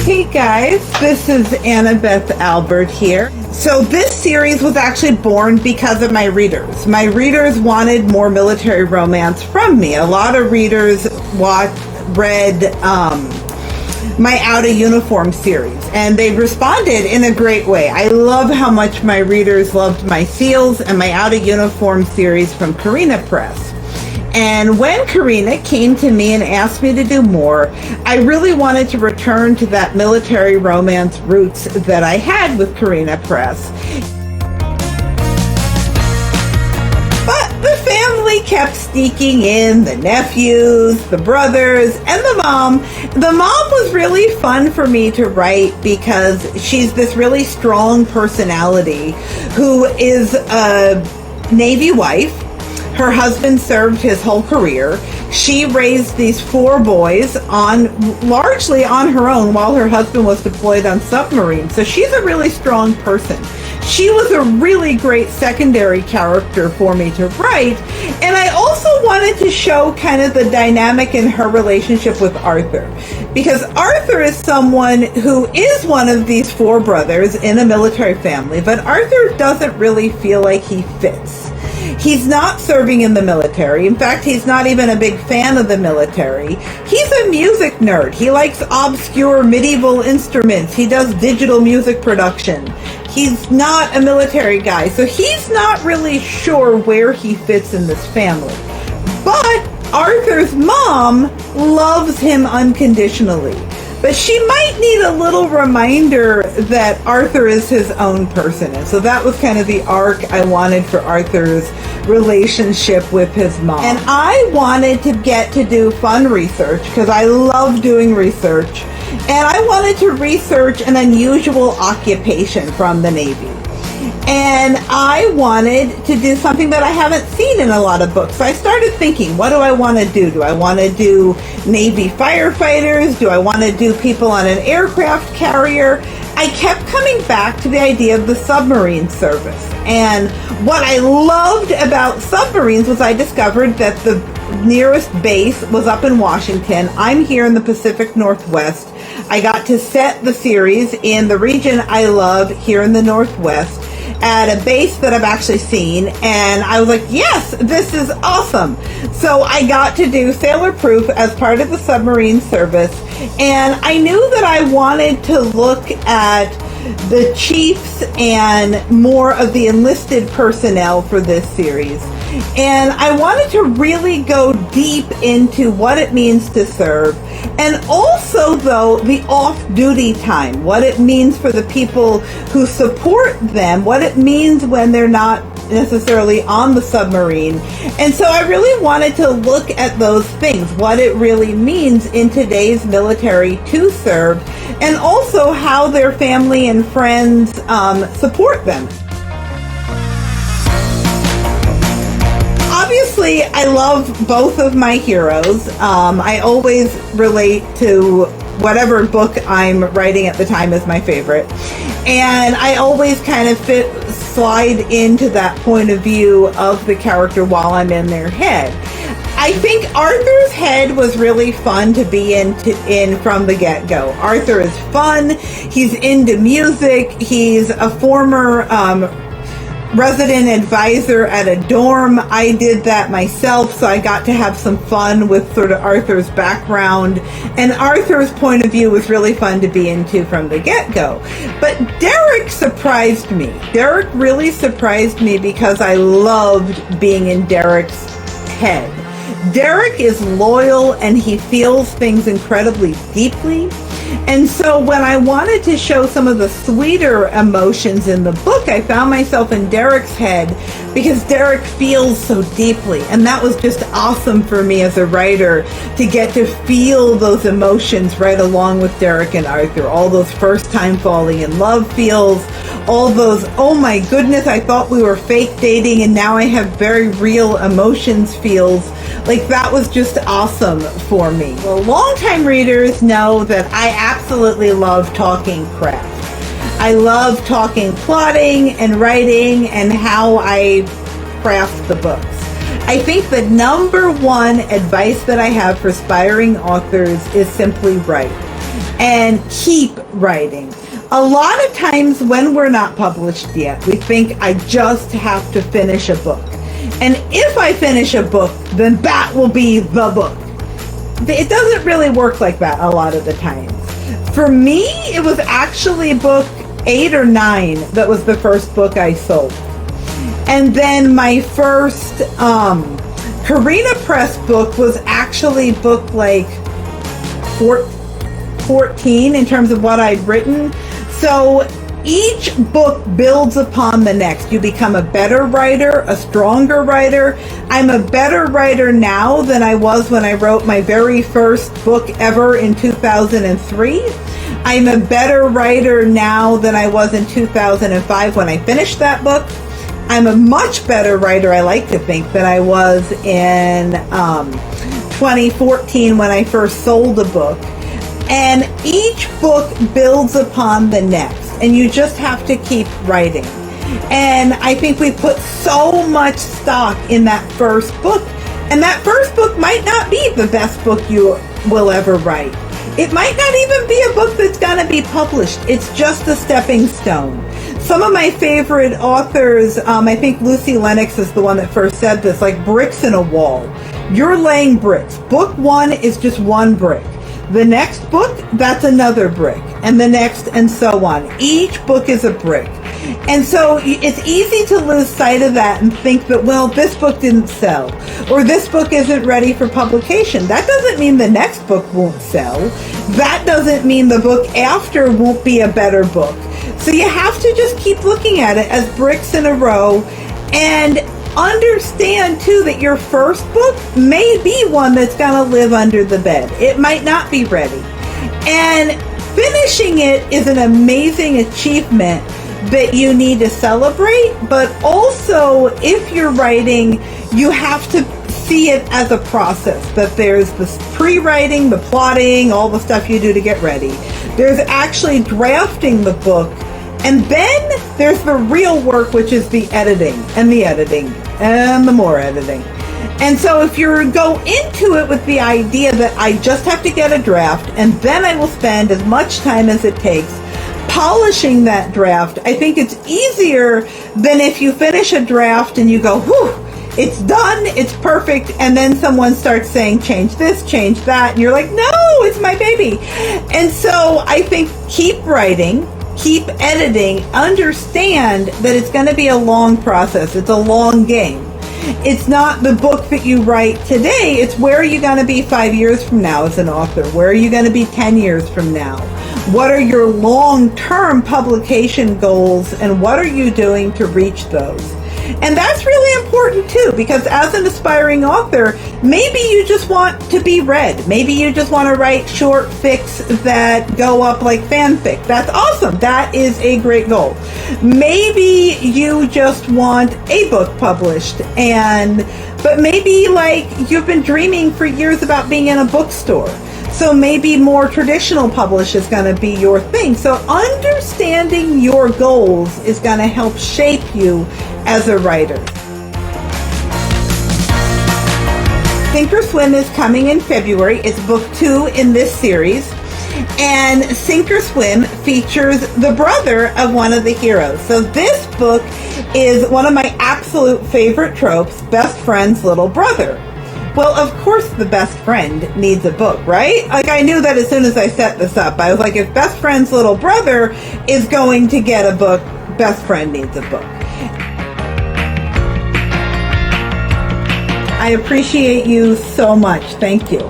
Hey guys, this is Annabeth Albert here. So this series was actually born because of my readers. My readers wanted more military romance from me. A lot of readers read my Out of Uniform series, and they responded in a great way. I love how much my readers loved my Seals and my Out of Uniform series from Carina Press. And when Carina came to me and asked me to do more, I really wanted to return to that military romance roots that I had with Carina Press. But the family kept sneaking in, the nephews, the brothers, and the mom. The mom was really fun for me to write because she's this really strong personality who is a Navy wife. Her husband served his whole career. She raised these 4 boys largely on her own while her husband was deployed on submarines. So she's a really strong person. She was a really great secondary character for me to write. And I also wanted to show kind of the dynamic in her relationship with Arthur. Because Arthur is someone who is one of these 4 brothers in a military family, but Arthur doesn't really feel like he fits. He's not serving in the military. In fact, he's not even a big fan of the military. He's a music nerd. He likes obscure medieval instruments. He does digital music production. He's not a military guy, so he's not really sure where he fits in this family. But Arthur's mom loves him unconditionally. But she might need a little reminder that Arthur is his own person. And so that was kind of the arc I wanted for Arthur's relationship with his mom. And I wanted to get to do fun research because I love doing research. And I wanted to research an unusual occupation from the Navy. And I wanted to do something that I haven't seen in a lot of books. So I started thinking, what do I want to do? Do I want to do Navy firefighters? Do I want to do people on an aircraft carrier? I kept coming back to the idea of the submarine service. And what I loved about submarines was I discovered that the nearest base was up in Washington. I'm here in the Pacific Northwest. I got to set the series in the region I love here in the Northwest at a base that I've actually seen, and I was like, yes, this is awesome. So I got to do Sailor Proof as part of the submarine service, and I knew that I wanted to look at the chiefs and more of the enlisted personnel for this series. And I wanted to really go deep into what it means to serve, and also, though, the off-duty time, what it means for the people who support them, what it means when they're not necessarily on the submarine. And so I really wanted to look at those things, what it really means in today's military to serve, and also how their family and friends support them. Obviously, I love both of my heroes. I always relate to whatever book I'm writing at the time is my favorite. And I always kind of slide into that point of view of the character while I'm in their head. I think Arthur's head was really fun to be in from the get-go. Arthur is fun. He's into music. He's a former resident advisor at a dorm. I did that myself, so I got to have some fun with sort of Arthur's background, and Arthur's point of view was really fun to be into from the get-go. But Derek surprised me. Derek really surprised me because I loved being in Derek's head. Derek is loyal and he feels things incredibly deeply. And so when I wanted to show some of the sweeter emotions in the book, I found myself in Derek's head because Derek feels so deeply. And that was just awesome for me as a writer to get to feel those emotions right along with Derek and Arthur. All those first time falling in love feels, all those, oh my goodness, I thought we were fake dating and now I have very real emotions feels. Like, that was just awesome for me. Well, longtime readers know that I absolutely love talking craft. I love talking plotting and writing and how I craft the books. I think the number one advice that I have for aspiring authors is simply write. and keep writing. A lot of times when we're not published yet, we think I just have to finish a book. And if I finish a book, then that will be the book. It doesn't really work like that a lot of the times. For me, it was actually book 8 or 9 that was the first book I sold. And then my first Carina Press book was actually book like 14 in terms of what I'd written. So each book builds upon the next. You become a better writer, a stronger writer. I'm a better writer now than I was when I wrote my very first book ever in 2003. I'm a better writer now than I was in 2005 when I finished that book. I'm a much better writer, I like to think, than I was in 2014 when I first sold a book. And each book builds upon the next. And you just have to keep writing. And I think we put so much stock in that first book. And that first book might not be the best book you will ever write. It might not even be a book that's going to be published. It's just a stepping stone. Some of my favorite authors, I think Lucy Lennox is the one that first said this, like bricks in a wall. You're laying bricks. Book 1 is just one brick. The next book, that's another brick, and the next, and so on. Each book is a brick. And so it's easy to lose sight of that and think that, well, this book didn't sell, or this book isn't ready for publication. That doesn't mean the next book won't sell. That doesn't mean the book after won't be a better book. So you have to just keep looking at it as bricks in a row, and understand too that your first book may be one that's going to live under the bed. It might not be ready. And finishing it is an amazing achievement that you need to celebrate, but also if you're writing, you have to see it as a process, that there's this pre-writing, the plotting, all the stuff you do to get ready. There's actually drafting the book, and then there's the real work, which is the editing and the more editing. And so if you go into it with the idea that I just have to get a draft and then I will spend as much time as it takes polishing that draft, I think it's easier than if you finish a draft and you go, whew, it's done, it's perfect, and then someone starts saying, change this, change that, and you're like, no, it's my baby. And so I think keep writing, keep editing, understand that it's going to be a long process. It's a long game. It's not the book that you write today. It's where are you going to be 5 years from now as an author? Where are you going to be 10 years from now? What are your long-term publication goals, and what are you doing to reach those? And that's really important too, because as an aspiring author, maybe you just want to be read. Maybe you just want to write short fics that go up like fanfic. That's awesome. That is a great goal. Maybe you just want a book published, but maybe like you've been dreaming for years about being in a bookstore. So maybe more traditional publish is going to be your thing. So understanding your goals is going to help shape you as a writer. Sink or Swim is coming in February. It's book 2 in this series. And Sink or Swim features the brother of one of the heroes. So this book is one of my absolute favorite tropes, best friend's little brother. Well, of course the best friend needs a book, right? Like I knew that as soon as I set this up. I was like, if best friend's little brother is going to get a book, best friend needs a book. I appreciate you so much. Thank you.